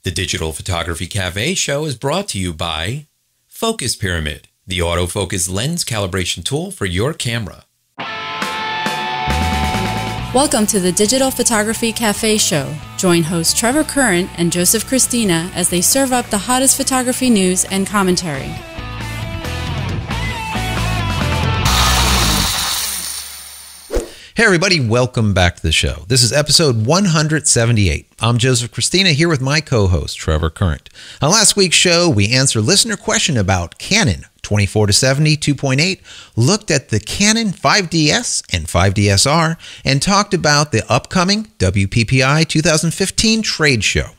The Digital Photography Cafe show is brought to you by Focus Pyramid, the autofocus lens calibration tool for your camera. Welcome to the Digital Photography Cafe show. Join host Trevor Current and Joseph Christina as they serve up the hottest photography news and commentary. Hey everybody, welcome back to the show. This is episode 178. I'm Joseph Christina here with my co-host Trevor Current. On last week's show, we answered a listener question about Canon 24-70 2.8, looked at the Canon 5DS and 5DSR, and talked about the upcoming WPPI 2015 trade show.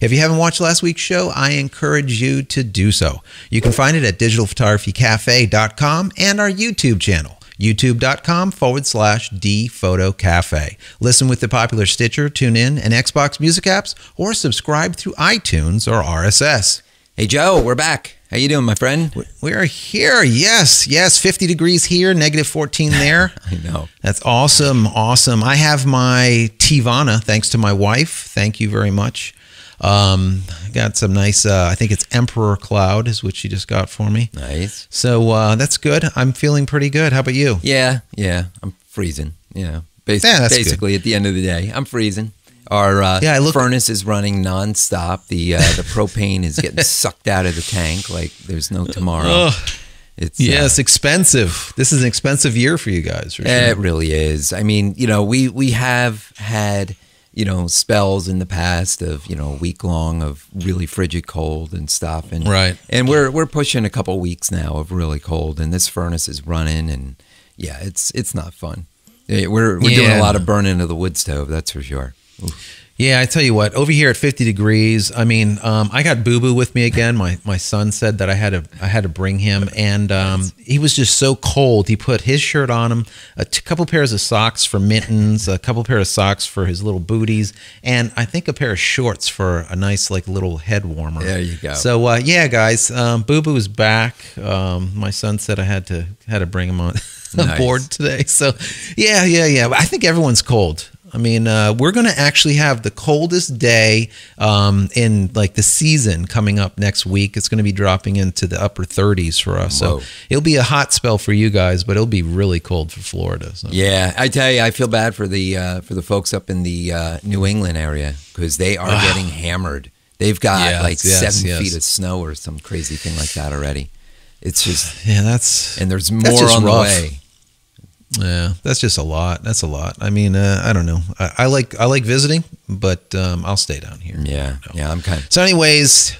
If you haven't watched last week's show, I encourage you to do so. You can find it at digitalphotographycafe.com and our YouTube channel, youtube.com/dphotocafe. Listen with the popular Stitcher, TuneIn, and Xbox Music apps, or subscribe through iTunes or RSS. Hey Joe, we're back. How you doing, my friend? We are here. Yes. 50 degrees here, negative 14 there. I know. That's awesome. I have my Tivana, thanks to my wife. Thank you very much. I got some nice, I think it's Emperor Cloud is what she just got for me. Nice. So that's good. I'm feeling pretty good. How about you? Yeah. I'm freezing. Basically, at the end of the day, I'm freezing. Our furnace is running nonstop. The propane is getting sucked out of the tank like there's no tomorrow. It's expensive. This is an expensive year for you guys. For sure. It really is. I mean, we have had spells in the past of a week long of really frigid cold and stuff, and right. And we're pushing a couple weeks now of really cold, and this furnace is running, and it's not fun. We're doing a lot of burning of the wood stove, that's for sure. Oof. Yeah, I tell you what, over here at 50 degrees, I mean, I got Boo Boo with me again. My son said that I had to bring him, and he was just so cold. He put his shirt on him, a couple pairs of socks for mittens, a couple pairs of socks for his little booties, and I think a pair of shorts for a nice little head warmer. There you go. So guys, Boo Boo is back. My son said I had to bring him on board today. So yeah. I think everyone's cold. I mean, we're going to actually have the coldest day in the season coming up next week. It's going to be dropping into the upper 30s for us. Whoa. So it'll be a hot spell for you guys, but it'll be really cold for Florida. So. Yeah, I tell you, I feel bad for the folks up in the New England area because they are getting hammered. They've got 7 feet of snow or some crazy thing like that already. It's just and there's more on the way. Yeah, that's just a lot. That's a lot. I mean, I don't know. I like visiting, but I'll stay down here. Yeah, I'm kind of. So anyways,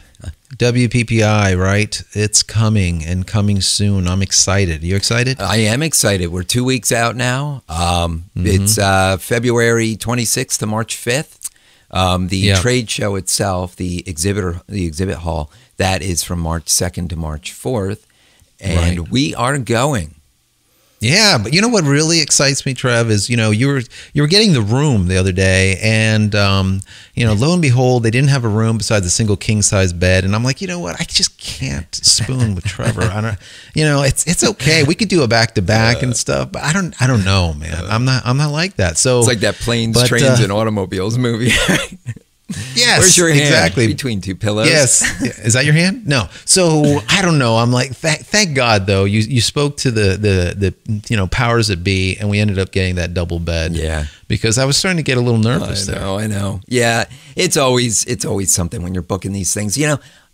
WPPI, right? It's coming and coming soon. I'm excited. You excited? I am excited. We're 2 weeks out now. It's February 26th to March 5th. The trade show itself, the exhibit hall, that is from March 2nd to March 4th, and we are going. Yeah, but you know what really excites me, Trev, is you were getting the room the other day, and lo and behold, they didn't have a room besides a single king size bed, and I'm like, you know what, I just can't spoon with Trevor. I don't, it's okay. We could do a back to back and stuff, but I don't know, man. I'm not like that. So it's like that planes, trains, and automobiles movie. Yes, where's your hand? Exactly. Between two pillows. Yes, is that your hand? No. So I don't know. I'm like, thank God though. You spoke to the powers that be, and we ended up getting that double bed. Yeah, because I was starting to get a little nervous. I know. Yeah, it's always something when you're booking these things.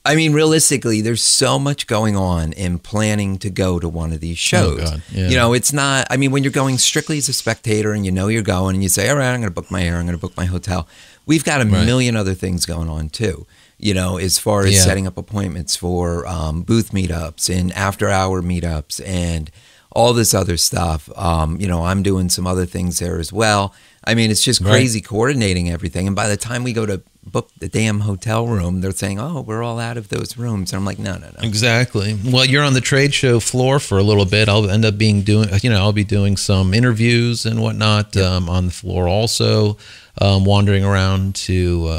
I mean, realistically, there's so much going on in planning to go to one of these shows. Oh God. Yeah. It's not. I mean, when you're going strictly as a spectator and you're going, and you say, all right, I'm going to book my air, I'm going to book my hotel. We've got a million other things going on too, as far as setting up appointments for booth meetups and after-hour meetups and all this other stuff. I'm doing some other things there as well. I mean, it's just crazy coordinating everything. And by the time we go to book the damn hotel room, they're saying, oh, we're all out of those rooms. And I'm like, no. Exactly. Well, you're on the trade show floor for a little bit. I'll end up I'll be doing some interviews and whatnot on the floor also. Wandering around to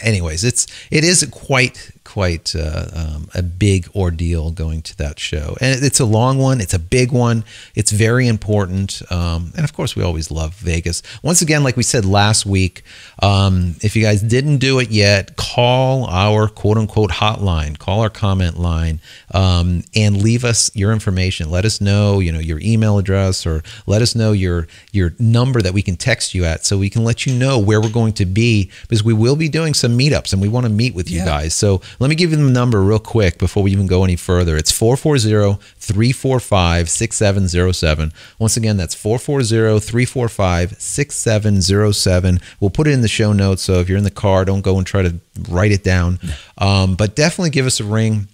anyways, it is quite quite a big ordeal going to that show. And it's a long one. It's a big one. It's very important. And of course, we always love Vegas. Once again, like we said last week, if you guys didn't do it yet, call our quote unquote hotline, call our comment line, and leave us your information. Let us know, your email address, or let us know your number that we can text you at, so we can let you know where we're going to be, because we will be doing some meetups and we want to meet with you guys. So let me give you the number real quick before we even go any further. It's 440-345-6707. Once again, that's 440-345-6707. We'll put it in the show notes, so if you're in the car, don't go and try to write it down. But definitely give us a ring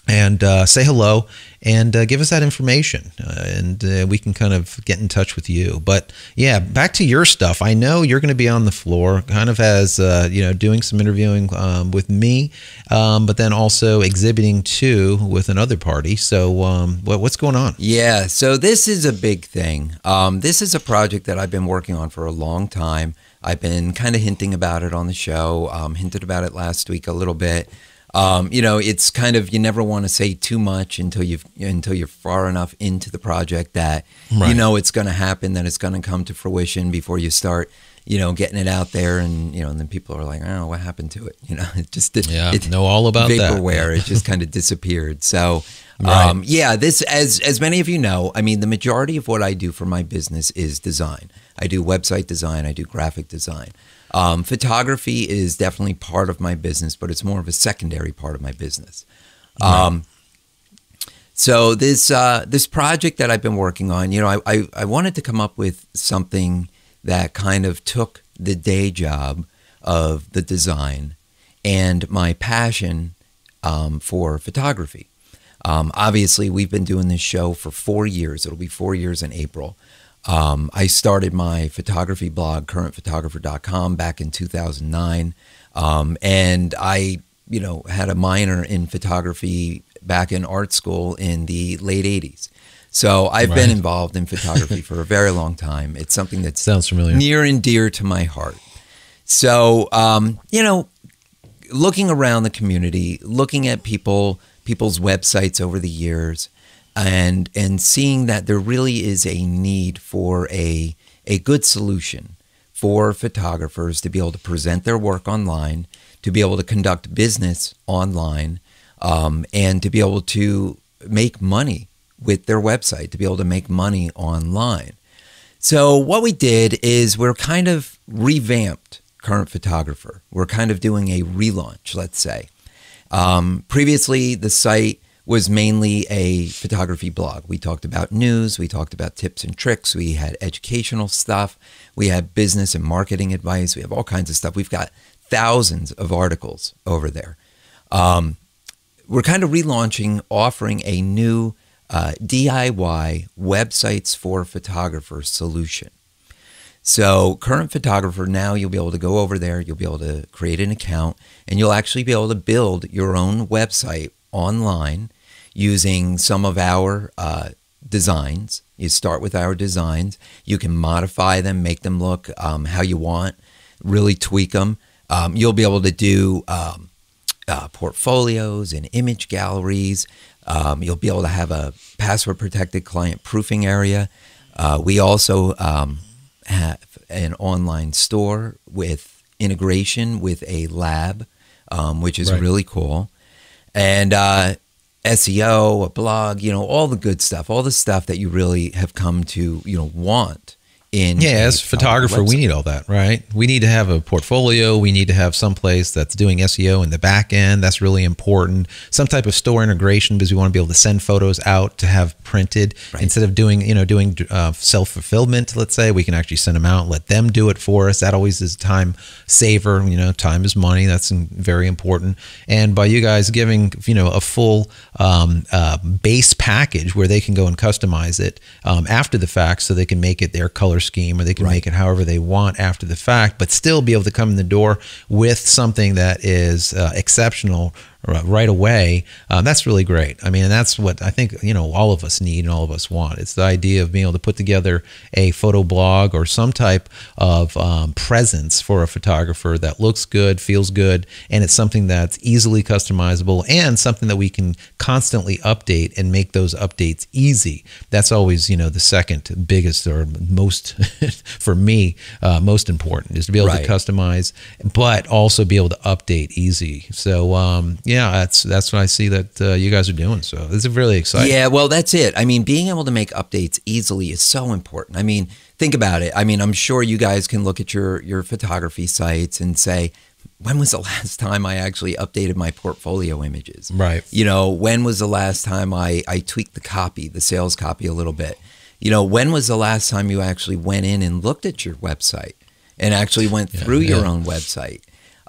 and say hello, and give us that information, and we can kind of get in touch with you. But yeah, back to your stuff. I know you're going to be on the floor, kind of as doing some interviewing with me, but then also exhibiting too with another party. So what's going on? Yeah, so this is a big thing. This is a project that I've been working on for a long time. I've been kind of hinting about it on the show. Hinted about it last week a little bit. It's kind of, you never want to say too much until you're far enough into the project that it's going to happen, that it's going to come to fruition before you start, getting it out there, and and then people are like, oh, what happened to it? It just know all about vaporware. It just kind of disappeared. So this, as many of you know, I mean, the majority of what I do for my business is design. I do website design. I do graphic design. Photography is definitely part of my business, but it's more of a secondary part of my business. So this project that I've been working on, I wanted to come up with something that kind of took the day job of the design and my passion for photography. Obviously, we've been doing this show for 4 years. It'll be 4 years in April. I started my photography blog, currentphotographer.com, back in 2009. And I, had a minor in photography back in art school in the late 80s. So I've been involved in photography for a very long time. It's something that sounds familiar, near and dear to my heart. So, looking around the community, looking at people's websites over the years, and seeing that there really is a need for a good solution for photographers to be able to present their work online, to be able to conduct business online, and to be able to make money with their website, to be able to make money online. So what we did is we're kind of revamped Current Photographer. We're kind of doing a relaunch, let's say. Previously, the site was mainly a photography blog. We talked about news, we talked about tips and tricks, we had educational stuff, we had business and marketing advice, we have all kinds of stuff. We've got thousands of articles over there. We're kind of relaunching, offering a new DIY websites for photographers solution. So Current Photographer, now you'll be able to go over there, you'll be able to create an account, and you'll actually be able to build your own website online using some of our designs. You start with our designs. You can modify them, make them look how you want, really tweak them. You'll be able to do portfolios and image galleries. You'll be able to have a password-protected client proofing area. We also have an online store with integration with a lab, which is really cool. And SEO, a blog, all the good stuff, all the stuff that you really have come to, want in. Yeah, as a photographer, we need all that, right? We need to have a portfolio. We need to have some place that's doing SEO in the back end. That's really important. Some type of store integration, because we want to be able to send photos out to have printed instead of doing self-fulfillment. Let's say we can actually send them out, let them do it for us. That always is a time saver. Time is money. That's very important. And by you guys giving a full base package where they can go and customize it after the fact, so they can make it their color scheme, or they can make it however they want after the fact, but still be able to come in the door with something that is exceptional right away. That's really great. I mean, and that's what I think, all of us need and all of us want. It's the idea of being able to put together a photo blog or some type of presence for a photographer that looks good, feels good, and it's something that's easily customizable and something that we can constantly update and make those updates easy. That's always, the second biggest or most, for me, most important is to be able to customize, but also be able to update easy. So, that's what I see that you guys are doing. So this is really exciting. Yeah, well, that's it. I mean, being able to make updates easily is so important. I mean, think about it. I mean, I'm sure you guys can look at your photography sites and say, when was the last time I actually updated my portfolio images? Right. When was the last time I tweaked the sales copy a little bit? When was the last time you actually went in and looked at your website and actually went through your own website?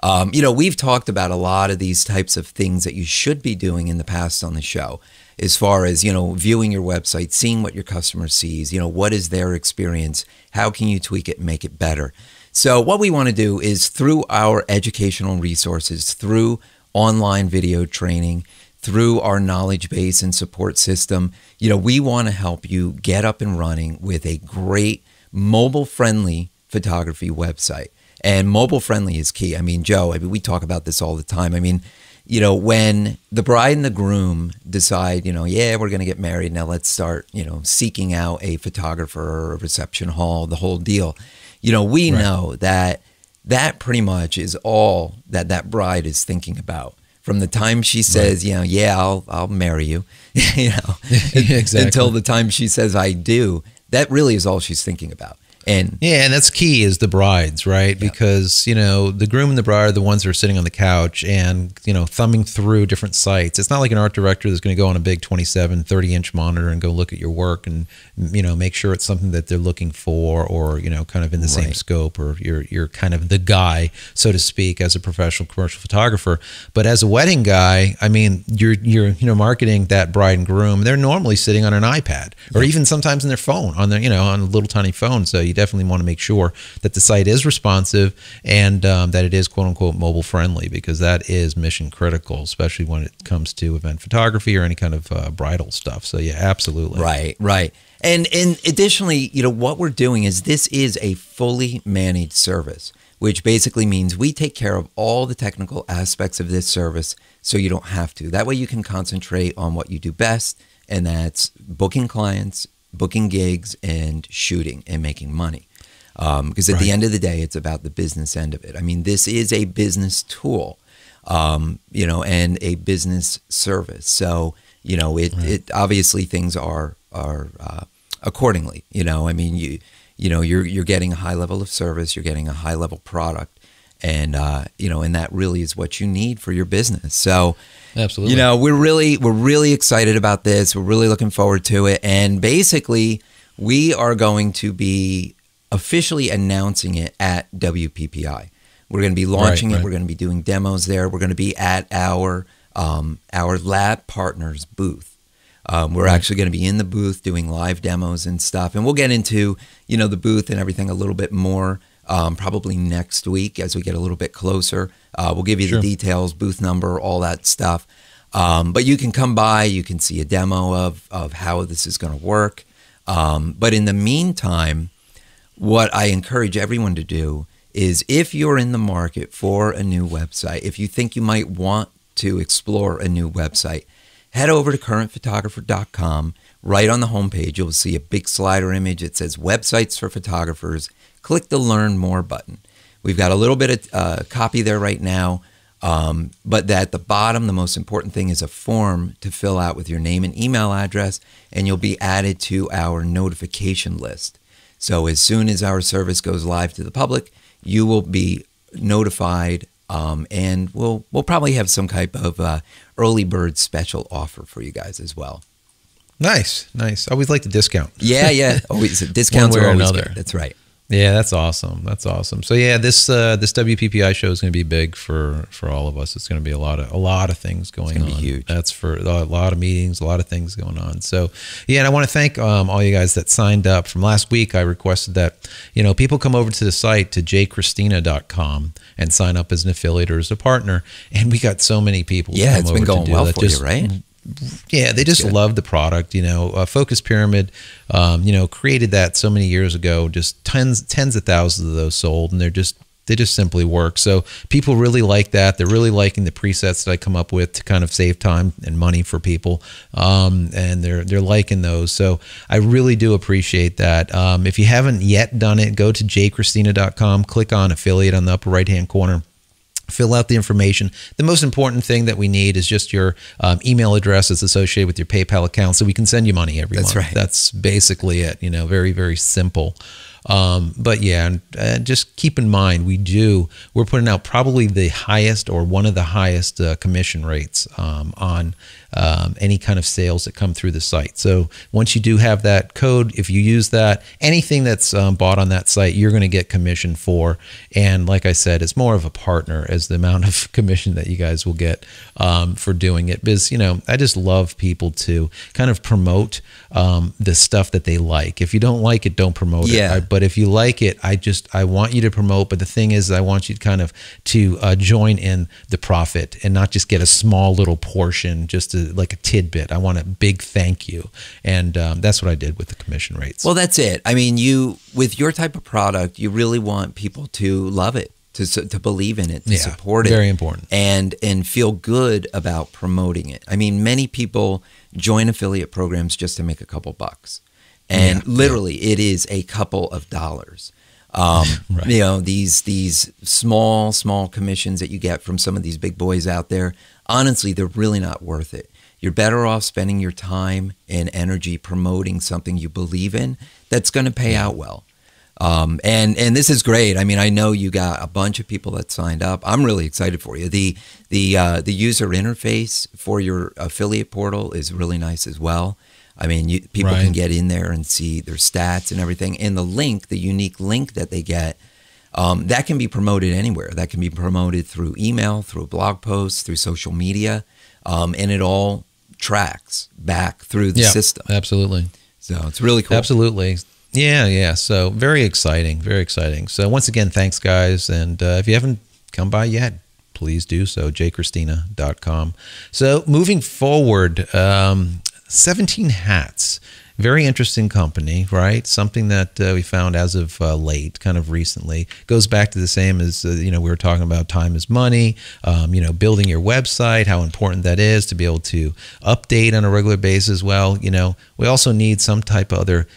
We've talked about a lot of these types of things that you should be doing in the past on the show, as far as, viewing your website, seeing what your customer sees, what is their experience, how can you tweak it and make it better? So what we want to do is, through our educational resources, through online video training, through our knowledge base and support system, we want to help you get up and running with a great mobile-friendly photography website. And mobile-friendly is key. I mean, Joe, we talk about this all the time. I mean, when the bride and the groom decide, we're going to get married, now let's start, seeking out a photographer or a reception hall, the whole deal. We know that pretty much is all that bride is thinking about. From the time she says, I'll marry you, exactly. until the time she says, I do, that really is all she's thinking about. And that's key, is the brides, right? Yeah. Because, the groom and the bride are the ones that are sitting on the couch and, thumbing through different sites. It's not like an art director that's going to go on a big 27, 30-inch monitor and go look at your work and, make sure it's something that they're looking for, or, kind of in the same scope, or you're kind of the guy, so to speak, as a professional commercial photographer. But as a wedding guy, I mean, you're marketing that bride and groom. They're normally sitting on an iPad, or even sometimes on their phone, on their, on a little tiny phone. So you definitely want to make sure that the site is responsive and that it is quote unquote mobile friendly, because that is mission critical, especially when it comes to event photography or any kind of bridal stuff. So yeah, absolutely. Right. And additionally, what we're doing is, this is a fully managed service, which basically means we take care of all the technical aspects of this service, so you don't have to. That way you can concentrate on what you do best, and that's booking clients, booking gigs, and shooting and making money. Because at the end of the day, it's about the business end of it. I mean, this is a business tool, and a business service. So, it obviously things are accordingly. I mean, you're getting a high level of service, you're getting a high level product, and and that really is what you need for your business. So, absolutely, we're really excited about this. We're really looking forward to it, and basically, we are going to be officially announcing it at WPPI. We're going to be launching it. We're going to be doing demos there. We're going to be at our lab partners booth. We're actually going to be in the booth doing live demos and stuff. And we'll get into, the booth and everything a little bit more probably next week as we get a little bit closer. We'll give you the details, booth number, all that stuff. But you can come by, you can see a demo of how this is going to work. But in the meantime, what I encourage everyone to do is, if you're in the market for a new website, if you think you might want to explore a new website, head over to currentphotographer.com. Right on the homepage, you'll see a big slider image. It says Websites for Photographers. Click the Learn More button. We've got a little bit of copy there right now, but at the bottom, the most important thing is a form to fill out with your name and email address, and you'll be added to our notification list. So as soon as our service goes live to the public, you will be notified, and we'll probably have some type of early bird special offer for you guys as well. Nice. I always like the discount. Yeah. Always discounts are always good. That's right. Yeah, that's awesome. That's awesome. So yeah, this WPPI show is going to be big for all of us. It's going to be a lot of things going on. Be huge. That's for a lot of meetings, a lot of things going on. So yeah, and I want to thank all you guys that signed up. From last week, I requested that people come over to the site to jchristina.com and sign up as an affiliate or as a partner, and we got so many people. Yeah, it's been going well for you, right? Yeah, they just love the product. Focus Pyramid, created that so many years ago. Just tens of thousands of those sold, and they just simply work. So people really like that. They're really liking the presets that I come up with to kind of save time and money for people, and they're liking those. So I really do appreciate that. If you haven't yet done it, go to jchristina.com, click on affiliate on the upper right hand corner. Fill out the information. The most important thing that we need is just your email address that's associated with your PayPal account, so we can send you money every month. That's right. That's basically it. Very, very simple. But yeah, just keep in mind, we're putting out probably the highest or one of the highest commission rates on any kind of sales that come through the site. So once you do have that code, if you use that, anything that's bought on that site, you're going to get commission for. And like I said, it's more of a partner as the amount of commission that you guys will get for doing it. Because, I just love people to kind of promote the stuff that they like. If you don't like it, don't promote it. But if you like it, I want you to promote. But the thing is, I want you to join in the profit and not just get a small little portion, just like a tidbit. I want a big thank you. And that's what I did with the commission rates. Well, that's it. I mean, with your type of product, you really want people to love it, to believe in it, to support it. Very important. And feel good about promoting it. I mean, many people join affiliate programs just to make a couple bucks. And literally, it is a couple of dollars. Right. These small commissions that you get from some of these big boys out there, honestly, they're really not worth it. You're better off spending your time and energy promoting something you believe in that's going to pay out well. And this is great. I mean, I know you got a bunch of people that signed up. I'm really excited for you. The user interface for your affiliate portal is really nice as well. I mean, people can get in there and see their stats and everything. And the link, the unique link that they get, that can be promoted anywhere. That can be promoted through email, through blog posts, through social media, and it all tracks back through the system. Absolutely. So it's really cool. Absolutely. Yeah. So very exciting, very exciting. So once again, thanks, guys. And if you haven't come by yet, please do so, jchristina.com. So moving forward, 17 Hats. Very interesting company, right? Something that we found as of late, kind of recently. Goes back to the same as, we were talking about time is money, building your website, how important that is to be able to update on a regular basis. Well, we also need some type of other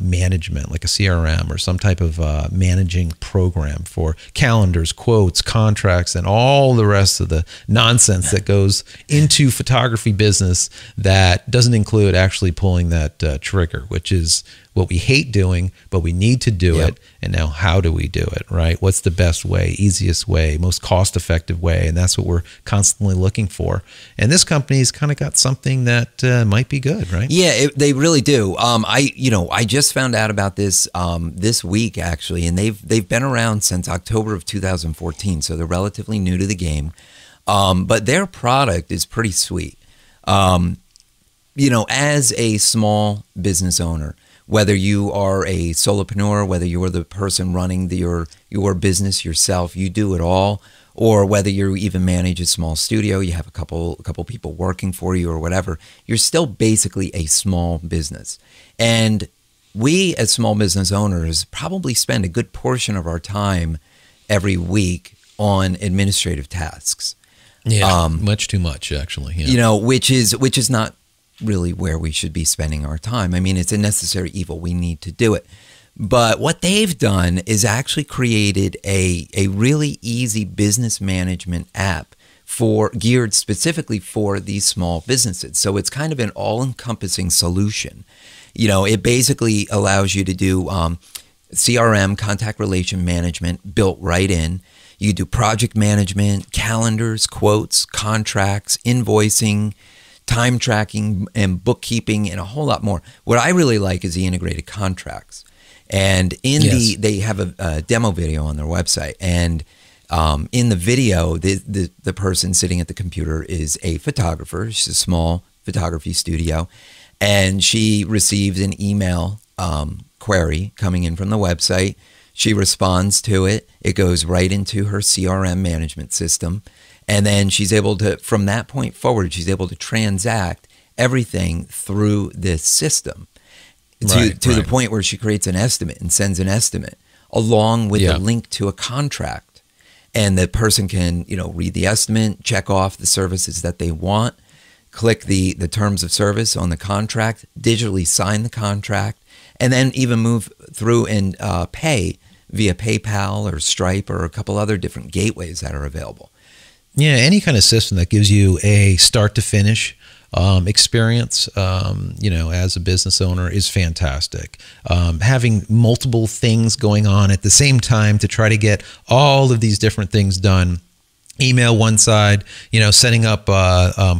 management, like a CRM or some type of managing program for calendars, quotes, contracts, and all the rest of the nonsense that goes into photography business that doesn't include actually pulling that trigger, which is what we hate doing, but we need to do it. And now how do we do it, right? What's the best way, easiest way, most cost-effective way? And that's what we're constantly looking for. And this company's kind of got something that might be good, right? Yeah, they really do. I just found out about this this week, actually, and they've been around since October of 2014, so they're relatively new to the game. But their product is pretty sweet. As a small business owner, whether you are a solopreneur, whether you are the person running your business yourself, you do it all, or whether you even manage a small studio, you have a couple people working for you or whatever, you're still basically a small business. And we as small business owners probably spend a good portion of our time every week on administrative tasks. Yeah, much too much, actually. Which is not really where we should be spending our time. I mean, it's a necessary evil. We need to do it. But what they've done is actually created a really easy business management app geared specifically for these small businesses. So it's kind of an all-encompassing solution. It basically allows you to do CRM, contact relation management, built right in. You do project management, calendars, quotes, contracts, invoicing, time tracking and bookkeeping, and a whole lot more. What I really like is the integrated contracts. And they have a demo video on their website, and in the video, the person sitting at the computer is a photographer. She's a small photography studio, and she receives an email query coming in from the website. She responds to it. It goes right into her CRM management system, and then she's able to, from that point forward, she's able to transact everything through this system to the point where she creates an estimate and sends an estimate along with a link to a contract. And the person can, read the estimate, check off the services that they want, click the terms of service on the contract, digitally sign the contract, and then even move through and pay via PayPal or Stripe or a couple other different gateways that are available. Yeah, any kind of system that gives you a start to finish experience, as a business owner is fantastic. Having multiple things going on at the same time to try to get all of these different things done. Email one side, setting up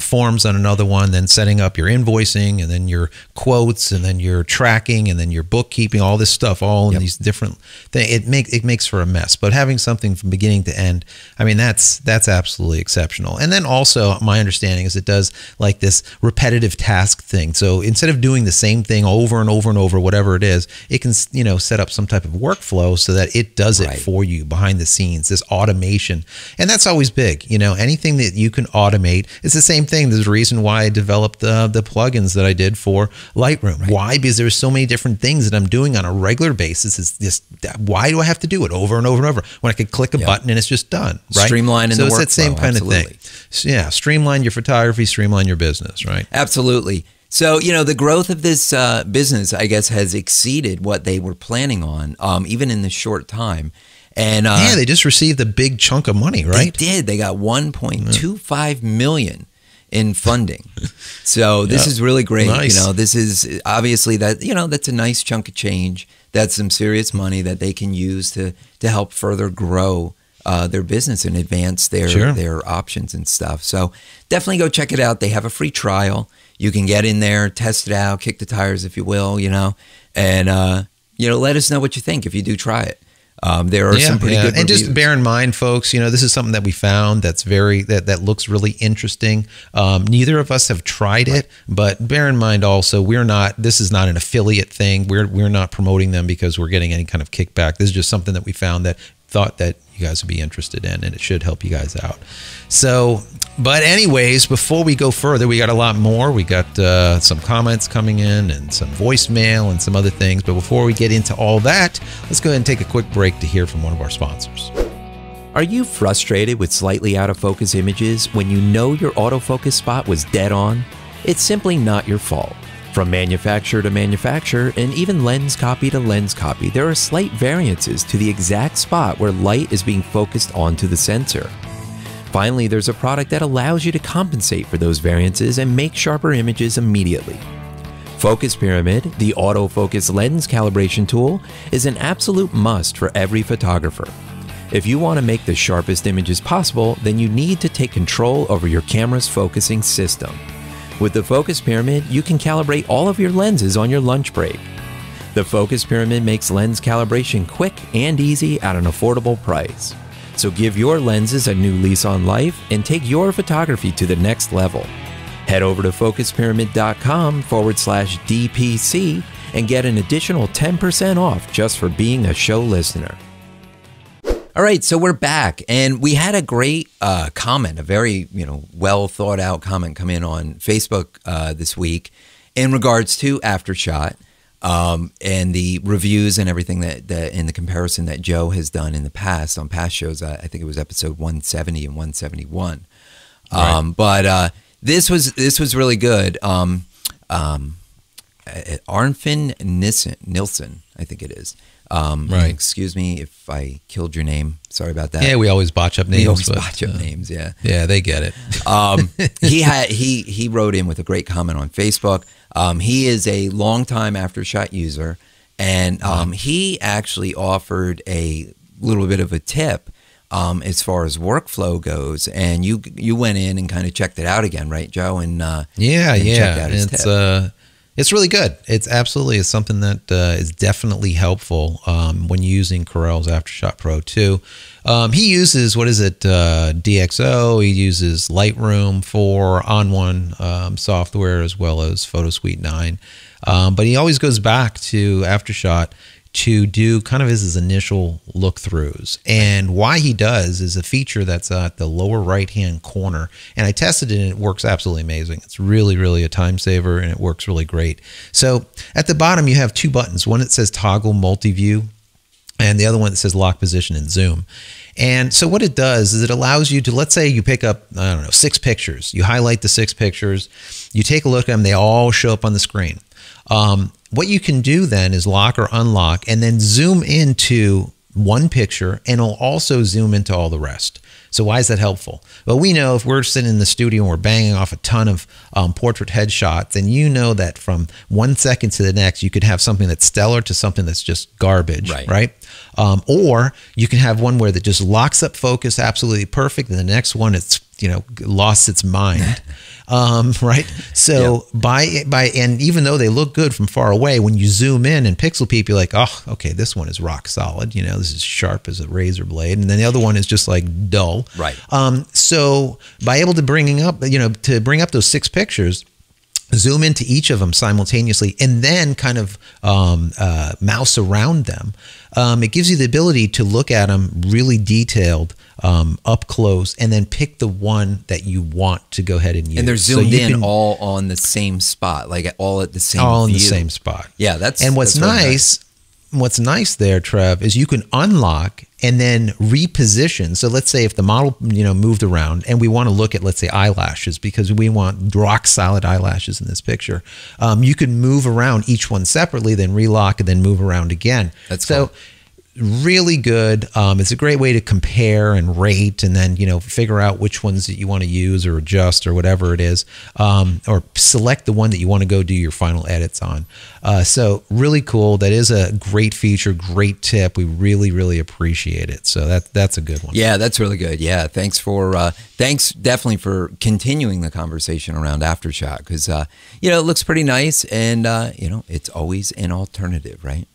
forms on another one, then setting up your invoicing, and then your quotes, and then your tracking, and then your bookkeeping, all this stuff, all in these different things. It makes for a mess. But having something from beginning to end, that's absolutely exceptional. And then also, my understanding is it does like this repetitive task thing. So instead of doing the same thing over and over and over, whatever it is, it can set up some type of workflow so that it does it for you behind the scenes. This automation, and that's always big. Anything that you can automate. It's the same thing. There's a reason why I developed the plugins that I did for Lightroom. Why? Because there's so many different things that I'm doing on a regular basis. It's just, why do I have to do it over and over and over when I could click a button and it's just done, right? Streamlining the workflow. So it's that same kind of thing. Yeah, streamline your photography, streamline your business, right? Absolutely. So, the growth of this business, I guess, has exceeded what they were planning on, even in this short time. And they just received a big chunk of money, right? They did. They got $1.25 million in funding. So this is really great. Nice. This is obviously that's a nice chunk of change. That's some serious money that they can use to help further grow their business and advance their options and stuff. So definitely go check it out. They have a free trial. You can get in there, test it out, kick the tires, if you will, and let us know what you think if you do try it. There are some pretty good reviews. And just bear in mind, folks, this is something that we found that's that looks really interesting. Neither of us have tried it, but bear in mind also, this is not an affiliate thing. We're not promoting them because we're getting any kind of kickback. This is just something that we found that thought that you guys would be interested in, and it should help you guys out. So, but anyways, before we go further, we got a lot more. We got some comments coming in and some voicemail and some other things. But before we get into all that, let's go ahead and take a quick break to hear from one of our sponsors. Are you frustrated with slightly out of focus images when you know your autofocus spot was dead on? It's simply not your fault. From manufacturer to manufacturer, and even lens copy to lens copy, there are slight variances to the exact spot where light is being focused onto the sensor. Finally, there's a product that allows you to compensate for those variances and make sharper images immediately. Focus Pyramid, the autofocus lens calibration tool, is an absolute must for every photographer. If you want to make the sharpest images possible, then you need to take control over your camera's focusing system. With the Focus Pyramid, you can calibrate all of your lenses on your lunch break. The Focus Pyramid makes lens calibration quick and easy at an affordable price. So give your lenses a new lease on life and take your photography to the next level. Head over to focuspyramid.com/DPC and get an additional 10% off just for being a show listener. All right, so we're back, and we had a great comment, a very well thought out comment come in on Facebook this week in regards to Aftershot and the reviews and everything that in the comparison that Joe has done in the past on past shows. I think it was episode 170 and 171. Right. But this was really good. Arnfinn Nilsson, I think it is. Right. Excuse me if I killed your name. Sorry about that. Yeah, we always botch up names. We always botch up names. Yeah. Yeah, they get it. He wrote in with a great comment on Facebook. He is a longtime Aftershot user, and he actually offered a little bit of a tip as far as workflow goes. And you went in and kind of checked it out again, right, Joe? And checked out his tip. It's really good. It's something that is definitely helpful when using Corel's Aftershock Pro 2. He uses, DxO. He uses Lightroom for On1 software as well as PhotoSuite 9. But he always goes back to Aftershock to do kind of his initial look-throughs. And why he does is a feature that's at the lower right-hand corner. And I tested it, and it works absolutely amazing. It's really, really a time saver, and it works really great. So at the bottom, you have two buttons. One that says Toggle Multi-View, and the other one that says Lock Position and Zoom. And so what it does is it allows you to, let's say you pick up, 6 pictures. You highlight the 6 pictures. You take a look at them. They all show up on the screen. What you can do then is lock or unlock and then zoom into one picture, and it'll also zoom into all the rest. So why is that helpful? Well, we know if we're sitting in the studio and we're banging off a ton of portrait headshots, then you know that from 1 second to the next, you could have something that's stellar to something that's just garbage, right? Or you can have one where that just locks up focus absolutely perfect, and the next one it's lost its mind. Right. So and even though they look good from far away, when you zoom in and pixel peep, you're like, oh, okay, this one is rock solid. This is sharp as a razor blade. And then the other one is just like dull. Right. So by able to bring up those 6 pictures, zoom into each of them simultaneously, and then kind of mouse around them, it gives you the ability to look at them really detailed, up close, and then pick the one that you want to go ahead and use. And they're zoomed in all on the same spot, like all at the same all view. in the same spot. Yeah, that's what's nice. What's nice there, Trev, is you can unlock and then reposition. So let's say if the model, moved around and we want to look at, let's say, eyelashes, because we want rock solid eyelashes in this picture, you can move around each one separately, then relock and then move around again. That's cool. Really good. It's a great way to compare and rate, and then figure out which ones that you want to use or adjust or whatever it is, or select the one that you want to go do your final edits on. So really cool. That is a great feature, great tip. We really, really appreciate it. So that's a good one. Yeah, that's really good. Yeah, thanks definitely for continuing the conversation around Aftershock, because it looks pretty nice, and it's always an alternative, right?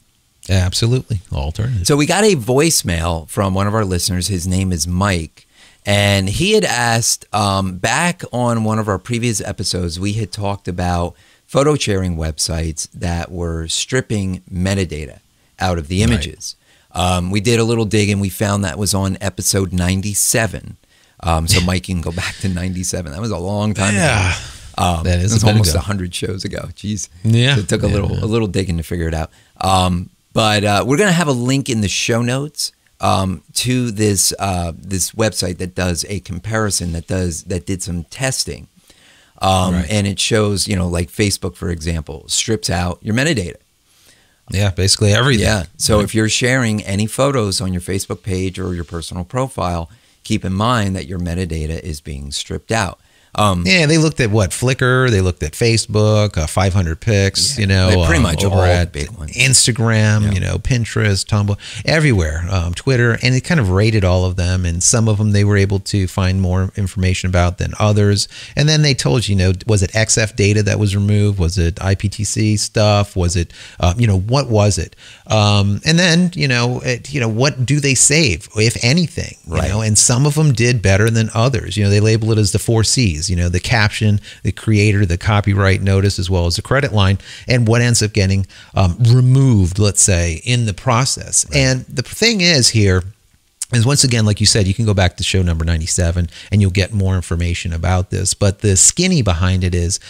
Absolutely. Alternative. So we got a voicemail from one of our listeners. His name is Mike. And he had asked, back on one of our previous episodes, we had talked about photo sharing websites that were stripping metadata out of the images. Right. We did a little dig, and we found that was on episode 97. So Mike, you can go back to 97. That was a long time ago. That is almost 100 shows ago. Jeez. Yeah. So it took a little digging to figure it out. But we're going to have a link in the show notes to this website that does a comparison, that did some testing, and it shows, like Facebook, for example, strips out your metadata. Yeah, basically everything. Yeah. So if you're sharing any photos on your Facebook page or your personal profile, keep in mind that your metadata is being stripped out. They looked at Flickr, they looked at Facebook, 500 pics, pretty much over all at big ones. Instagram, Pinterest, Tumblr, everywhere, Twitter, and it kind of rated all of them, and some of them they were able to find more information about than others. And then they told you, was it XF data that was removed? Was it IPTC stuff? Was it, what was it? And then, what do they save, if anything? And some of them did better than others. They label it as the 4 C's. The caption, the creator, the copyright notice, as well as the credit line, and what ends up getting removed, let's say, in the process. Right. And the thing is here is, once again, like you said, you can go back to show number 97 and you'll get more information about this. But the skinny behind it is,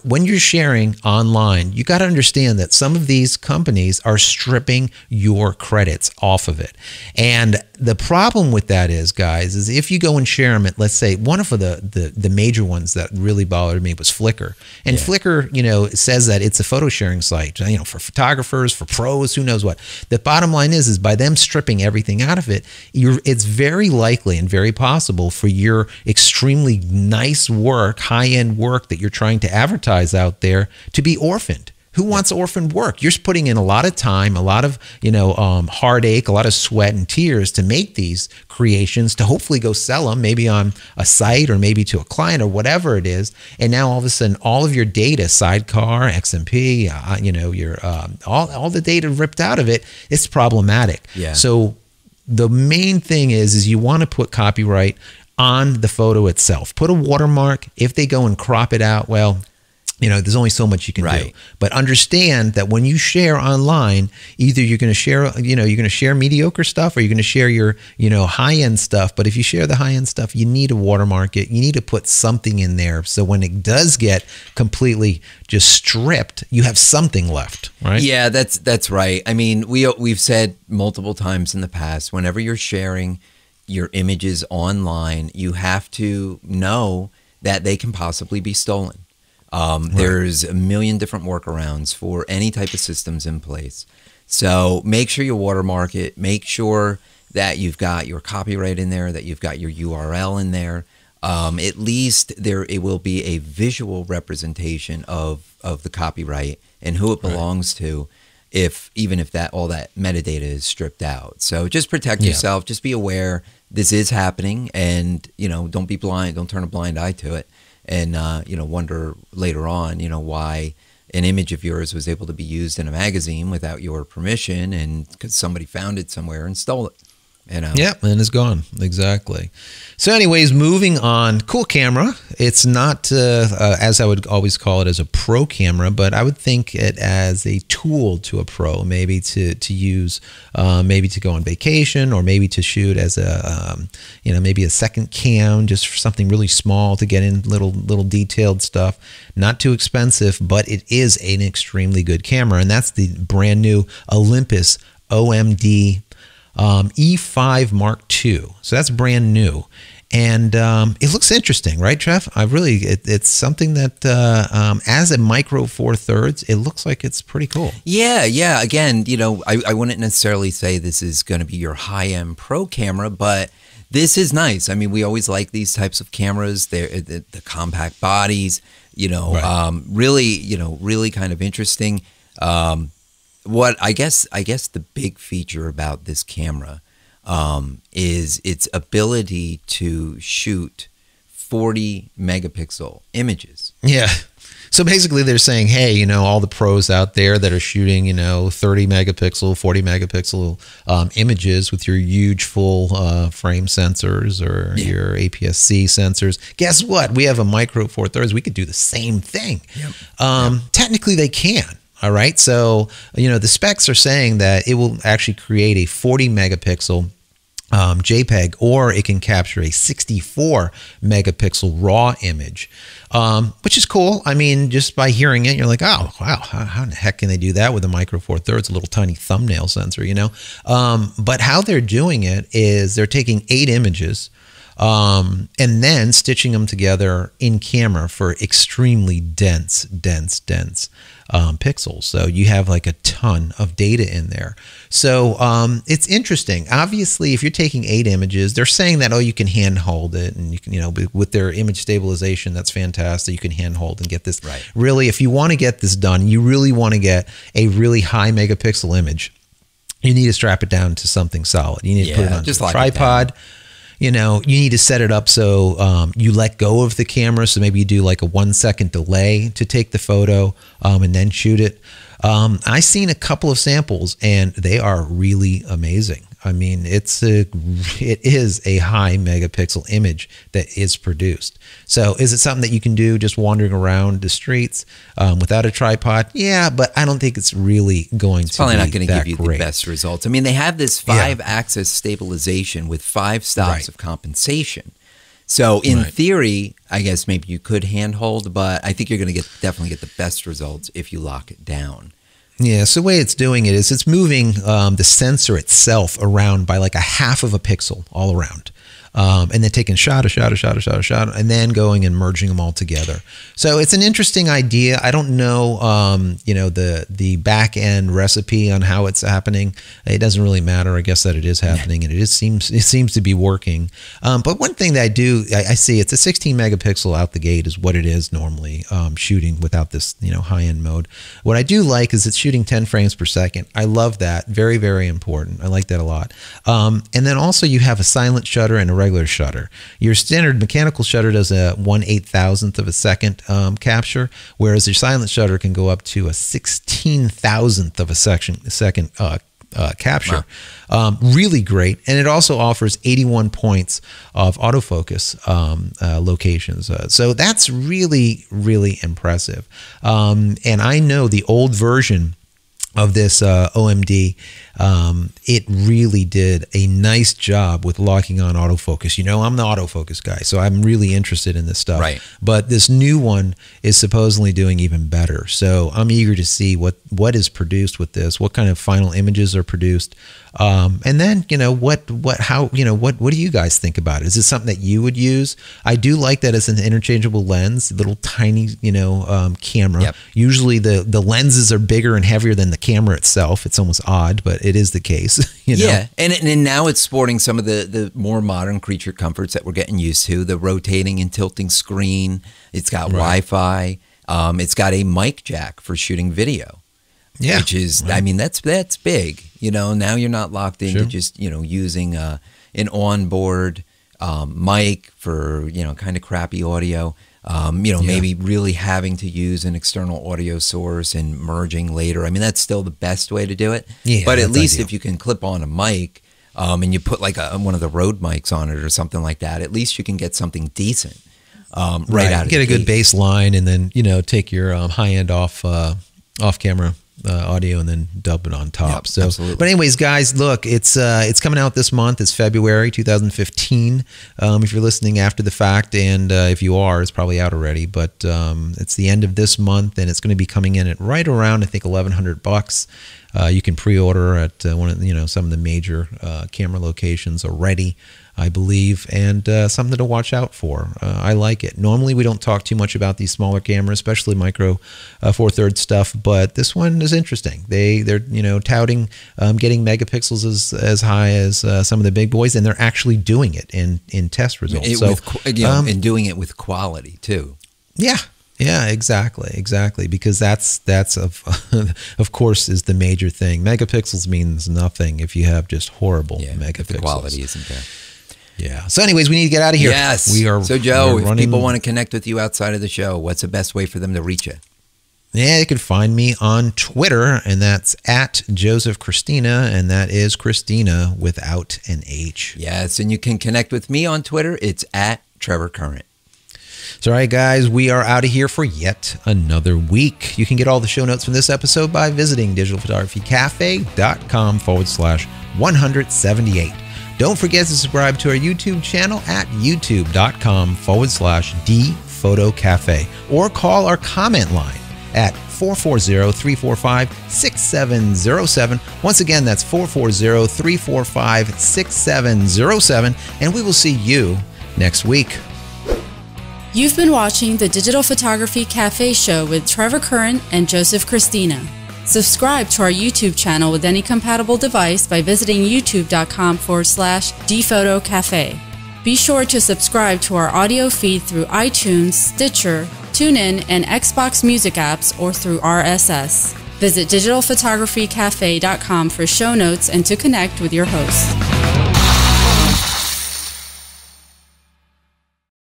when you're sharing online, you got to understand that some of these companies are stripping your credits off of it. And the problem with that is, guys, is if you go and share them at, let's say, one of the major ones that really bothered me was Flickr. And Flickr, says that it's a photo sharing site, for photographers, for pros, who knows what. The bottom line is by them stripping everything out of it, it's very likely and very possible for your extremely nice work, high-end work that you're trying to advertise out there to be orphaned. Who wants orphaned work? You're putting in a lot of time, a lot of, heartache, a lot of sweat and tears to make these creations, to hopefully go sell them, maybe on a site or maybe to a client or whatever it is. And now all of a sudden, all of your data, Sidecar, XMP, your all the data ripped out of it, it's problematic. Yeah. So the main thing is you want to put copyright on the photo itself. Put a watermark. If they go and crop it out, well, there's only so much you can do. But understand that when you share online, either you're going to share, you're going to share mediocre stuff, or you're going to share your, high-end stuff. But if you share the high-end stuff, you need to watermark it. You need to put something in there, so when it does get completely just stripped, you have something left, right? Yeah, that's right. I mean, we've said multiple times in the past, whenever you're sharing your images online, you have to know that they can possibly be stolen. There's a million different workarounds for any type of systems in place. So make sure you watermark it. Make sure that you've got your copyright in there, that you've got your URL in there. At least it will be a visual representation of the copyright and who it belongs to, even if all that metadata is stripped out. So just protect yourself. Just be aware this is happening, and don't be blind. Don't turn a blind eye to it. And, wonder later on, why an image of yours was able to be used in a magazine without your permission, and because somebody found it somewhere and stole it. Yeah, and it's gone. Exactly. So anyways, moving on. Cool camera. It's not, as I would always call it, as a pro camera, but I would think it as a tool to a pro, maybe to use, maybe to go on vacation, or maybe to shoot as a, maybe a second cam, just for something really small to get in little detailed stuff. Not too expensive, but it is an extremely good camera, and that's the brand new Olympus OMD E5 Mark II. So that's brand new, and it looks interesting, right, Trev? It's something that as a micro 4/3, it looks like it's pretty cool. Yeah. Again, I wouldn't necessarily say this is going to be your high-end pro camera, but this is nice. I mean, we always like these types of cameras. They're the compact bodies, really kind of interesting. What I guess the big feature about this camera is its ability to shoot 40 megapixel images. Yeah. So basically they're saying, hey, all the pros out there that are shooting, 30 megapixel, 40 megapixel images with your huge full frame sensors or your APS-C sensors, guess what? We have a micro 4/3. We could do the same thing. Technically they can. All right. So, the specs are saying that it will actually create a 40 megapixel JPEG, or it can capture a 64 megapixel raw image, which is cool. I mean, just by hearing it, you're like, oh, wow, how the heck can they do that with a micro 4/3, a little tiny thumbnail sensor, But how they're doing it is they're taking 8 images, and then stitching them together in camera for extremely dense pixels. So you have like a ton of data in there. So it's interesting. Obviously, if you're taking 8 images, they're saying that, you can handhold it, and you can, with their image stabilization, that's fantastic. You can handhold and get this. Right. Really, if you want to get this done, you really want to get a really high megapixel image, you need to strap it down to something solid. You need to put it on a tripod. You need to set it up so you let go of the camera. So maybe you do like a 1-second delay to take the photo and then shoot it. I've seen a couple of samples, and they are really amazing. I mean, it is a high megapixel image that is produced. So is it something that you can do just wandering around the streets without a tripod? Yeah, but I don't think it's really going to probably be not going to give you great. the best results. I mean, they have this 5-axis stabilization with 5 stops of compensation. So in theory, I guess maybe you could handhold, but I think you're going to definitely get the best results if you lock it down. Yeah, so the way it's doing it is it's moving the sensor itself around by like a half of a pixel all around. and then taking a shot, and then going and merging them all together. So it's an interesting idea. I don't know, you know, the back end recipe on how it's happening. It doesn't really matter. I guess that it is happening, and it seems to be working. But one thing that I see, it's a 16 megapixel out the gate is what it is normally, shooting without this, you know, high end mode. What I do like is it's shooting 10 frames per second. I love that. Very, very important. I like that a lot. And then also you have a silent shutter and a regular shutter. Your standard mechanical shutter does a 1/8,000th of a second capture, whereas your silent shutter can go up to a 16,000th of a second capture. Wow. Really great. And it also offers 81 points of autofocus locations. So that's really, really impressive. And I know the old version of this OMD, it really did a nice job with locking on autofocus. You know, I'm the autofocus guy, so I'm really interested in this stuff. Right. But this new one is supposedly doing even better. So I'm eager to see what is produced with this, what kind of final images are produced. And then, you know, what do you guys think about it? Is this something that you would use? I do like that it's an interchangeable lens, little tiny, you know, camera. Yep. Usually the lenses are bigger and heavier than the camera itself. It's almost odd, but it is the case. You know? Yeah, and now it's sporting some of the more modern creature comforts that we're getting used to, the rotating and tilting screen. It's got Wi-Fi. It's got a mic jack for shooting video. Yeah, which is, I mean, that's big. You know, now you're not locked into just, you know, using an onboard mic for, you know, kind of crappy audio. You know, maybe really having to use an external audio source and merging later. I mean, that's still the best way to do it. Yeah, but at least if you can clip on a mic and you put like one of the Rode mics on it or something like that, at least you can get something decent right out of get a good bass line, and then, you know, take your high-end off camera audio and then dub it on top. Yep, so, absolutely. But anyways, guys, look, it's coming out this month. It's February 2015. If you're listening after the fact, and if you are, it's probably out already. But it's the end of this month, and it's going to be coming in at right around, I think, $1,100. You can pre-order at one of, you know, some of the major camera locations already, I believe, and something to watch out for. I like it. Normally, we don't talk too much about these smaller cameras, especially micro Four Thirds stuff, but this one is interesting. They're you know, touting getting megapixels as high as some of the big boys, and they're actually doing it in test results. And doing it with quality too. Yeah. Yeah, exactly. Because that's of course is the major thing. Megapixels means nothing if you have just horrible megapixels. The quality isn't there. Yeah. So anyways, we need to get out of here. Yes. So Joe, if people want to connect with you outside of the show, what's the best way for them to reach you? Yeah, you can find me on Twitter, and that's at Joseph Christina, and that is Christina without an H. Yes, and you can connect with me on Twitter. It's at Trevor Current. So, all right, guys, we are out of here for yet another week. You can get all the show notes from this episode by visiting digitalphotographycafe.com/178. Don't forget to subscribe to our YouTube channel at youtube.com/dphotocafe, or call our comment line at 440-345-6707. Once again, that's 440-345-6707, and we will see you next week. You've been watching the Digital Photography Cafe show with Trevor Current and Joseph Christina. Subscribe to our YouTube channel with any compatible device by visiting youtube.com/dphotocafe. Be sure to subscribe to our audio feed through iTunes, Stitcher, TuneIn, and Xbox Music apps, or through RSS. Visit digitalphotographycafe.com for show notes and to connect with your host.